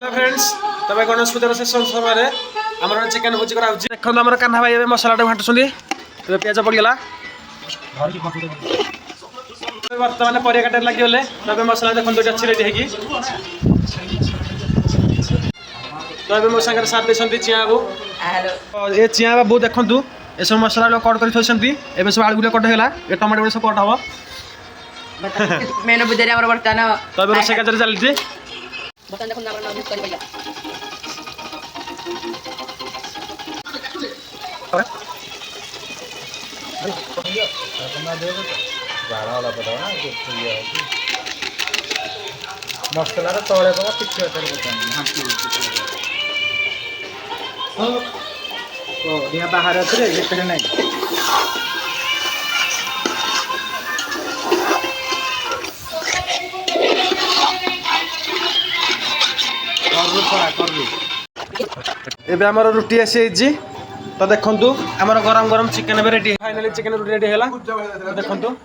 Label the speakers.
Speaker 1: friends तबे गणेश पूजार शेष समय आमर चिकेन भोजी करा होची देखन हमर कान्हा भाई मसला टा घांटुछंदी तबे प्याज पड़ गेला वर्तमान परिया काटे लागि गले तबे मसला देखन दुटा छिरे देही तबे मो संगे साथ देछंती चिया बाबू हेलो ए चिया बाबू देखंतु ए सब मसला लो कट करि थोसंती एबे सब आलू गुले कट हेला ए टमाटो गुले सब कट हबो
Speaker 2: मेन बुझारी हमर बर्तन
Speaker 1: तबे रोसे का चलती
Speaker 2: बर्तन देखन हमर ना कर भैया
Speaker 3: मसला तले पका पिछे बाहर अच्छे ना
Speaker 1: एबे हमर रुटी आसी जी तो देखंतु हमर गरम गरम चिकन बे रेडी फाइनली चिकन रेडी हैला देखंतु